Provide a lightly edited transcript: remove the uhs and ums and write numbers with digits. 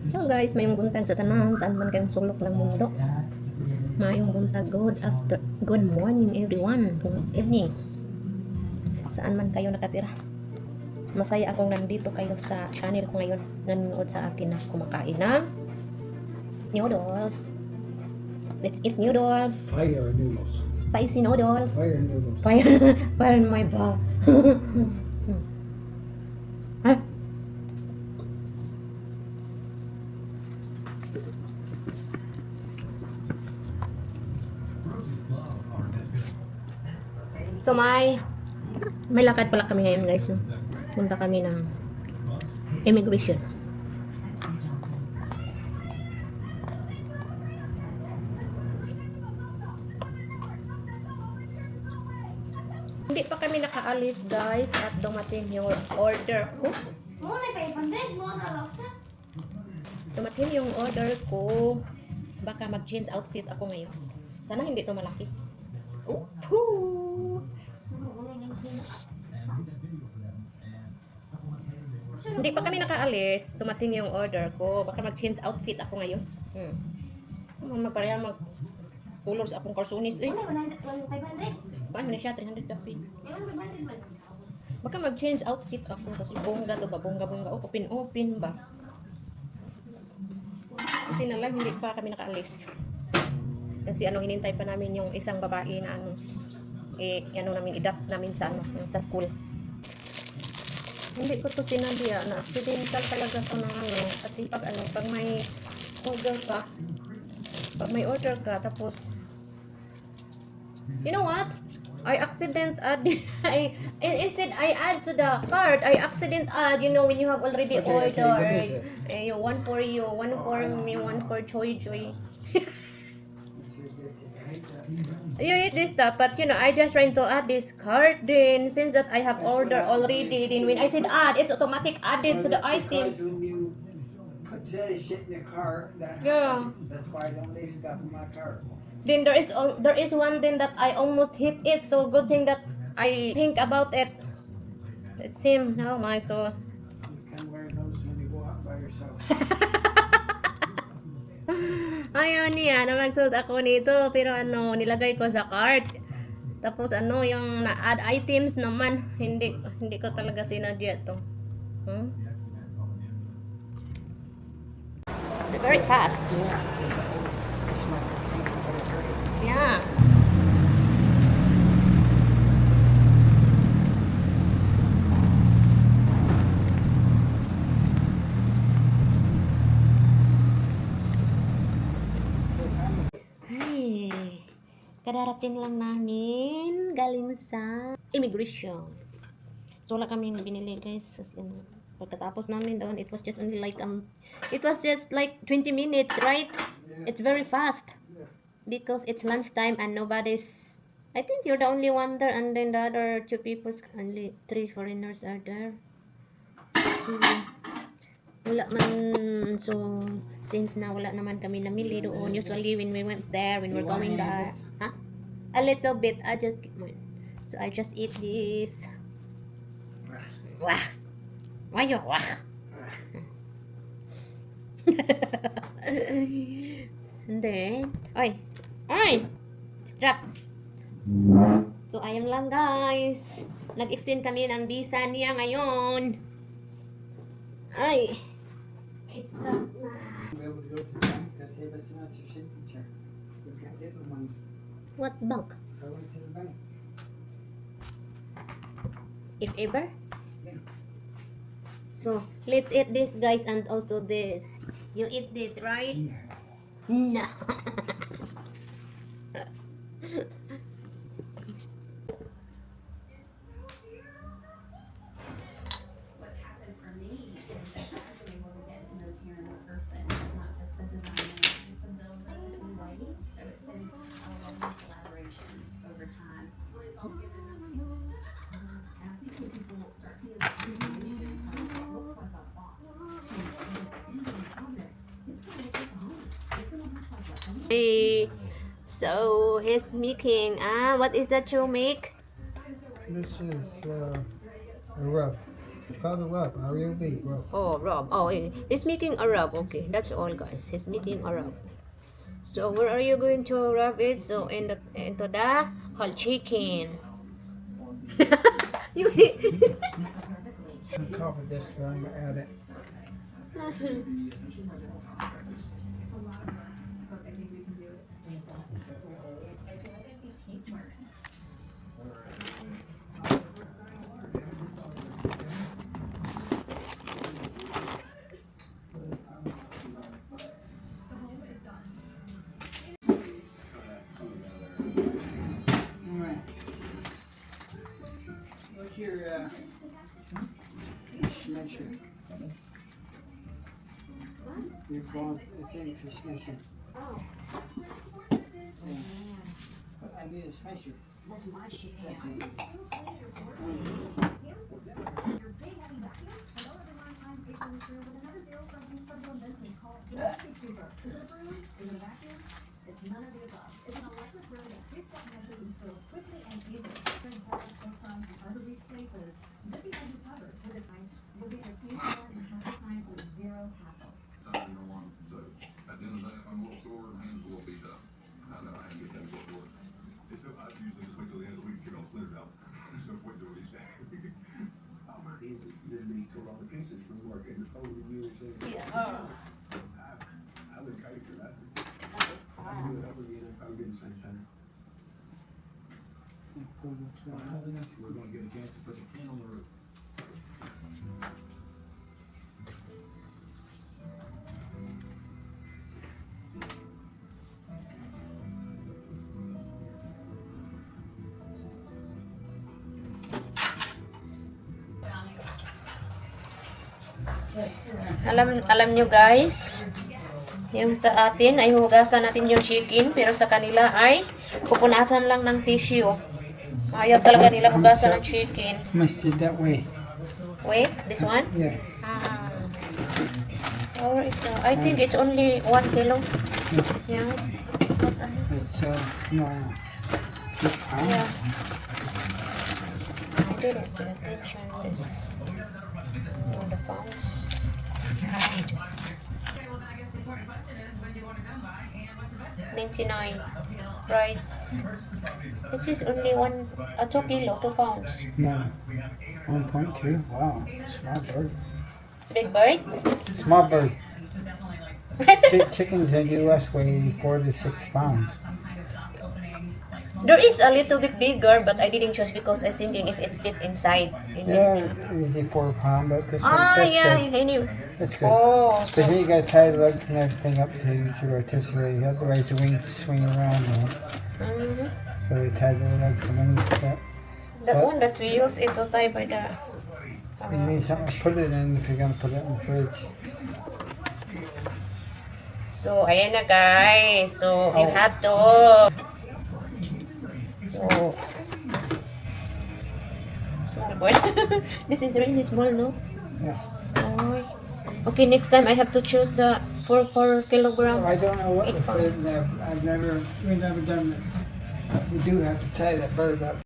So guys, mayong buntag sa tanan, saan man kayong sulok ng mundo. Mayong buntag, good morning everyone, good evening. Saan man kayo nakatira. Masaya akong nandito kayo sa channel ko ngayon. Nanonood sa akin na kumakain ng noodles. Let's eat noodles. Fire noodles. Spicy noodles. Fire noodles. Fire in my bag. Huh? So may lakad pala kami ngayon guys. Punta kami ng immigration. Hindi pa kami nakaalis guys at dumating yung order ko. Dumating yung order ko. Baka mag-change outfit ako ngayon. Sana hindi to malaki. Oh, hindi pa kami nakaalis. Dumating yung order ko. Baka mag-change outfit ako ngayon. Magpareha colors akong karsunis. Eh. Paano na siya? 300 kapin. Baka mag-change outfit ako. Kasi bongga to ba? Bongga. O, open ba? Kasi na lang, hindi pa kami nakaalis. Kasi hinintay pa namin yung isang babae na namin i-drop namin sa sa school. Hindi ko to sinabi na accidental talaga to ng kasi pag may order ka tapos you know what? Instead I add to the cart, I add, when you have already ordered. One for you, one for me, one for Choi. You eat this stuff, but I just trying to add this cart. Then since that I have ordered already, then when I said add, it's automatic added to the items. When you put shit in the cart, that's why I don't leave stuff in my cart. Then there is one thing that I almost hit it. So good thing that I think about it. It seems now my so. You can wear those when you go out by yourself. Ayun niya, nagsuot ako nito pero nilagay ko sa cart. Tapos yung na-add items naman, hindi ko talaga sinadya to. Very fast. Yeah. Kadarating lang namin galing sa immigration. So wala kami binili guys. Pagkatapos namin doon, it was just like 20 minutes, right? It's very fast because it's lunchtime and nobody's. I think you're the only one there, and then the other two people, only 3 foreigners are there. So wala man. So since na wala naman kami namili doon, usually when we went there, when we're going there, a little bit. I just eat this. Wah. Why wah. And then, strap. So ayun lang guys. Nag-extend kami ng visa niya ngayon. It's strap na. Be able to go to the bank and save as soon as your signature. You can't get the money. What bank? I went to the bank. If ever? Yeah. So, let's eat this guys and also this. You eat this, right? No. What's happened for me is that I've been able to get to know Karen in person, not just the designer, not just the building and lighting. So it's been a lovely collaboration over time. Really, it's all given. And I think when people start seeing the information, it looks like a box. And the project, it's gonna look like a home. It's gonna look like a home. Hey, so he's making. What is that you make? This is a rub. It's called a rub. R-U-B. Rub. Oh, rub. Oh, he's making a rub. Okay, that's all, guys. He's making a rub. So where are you going to rub it? So into the whole chicken. You Cover this, but I'm gonna add it. Alright. What's your measure? Your ball, thing for smashing. Oh. I need a smasher. That's my chicken. We're going to get a chance to put the tin on the roof. Alam nyo guys, yung sa atin ay hugasan natin yung chicken, pero sa kanila ay pupunasan lang ng tissue. Ayaw talaga nila hugasan ng chicken. Must do that way. Wait, this one? Yeah. Or is that? I think it's only 1 kilo. Yeah. It's no. Yeah. I didn't pay attention this on the phones. I just 99 price. It says only 2 kilo, 2 pounds. No. 1.2. Wow. Small bird. Big bird? Small bird. Chickens in the US weigh 4 to 6 pounds. There is a little bit bigger, but I didn't choose because I was thinking if it's fit inside. In Yeah, this it's 4 pound, but that's yeah, good. I knew. That's good. Oh, So so you got to tie the legs and everything up to rotisserie, otherwise the wings swing around. mhm. So they tie the legs and underneath that. The one that we use it to tie by the. You need something to put it in if you're going to put it in the fridge. So, ayan na guys. So, you have to. So, small bird. This is really small, no? Yeah. Oh. Okay, next time I have to choose the 4 kilogram. I don't know what 8 the fridge. pounds. We've never done it. We do have to tie that bird up.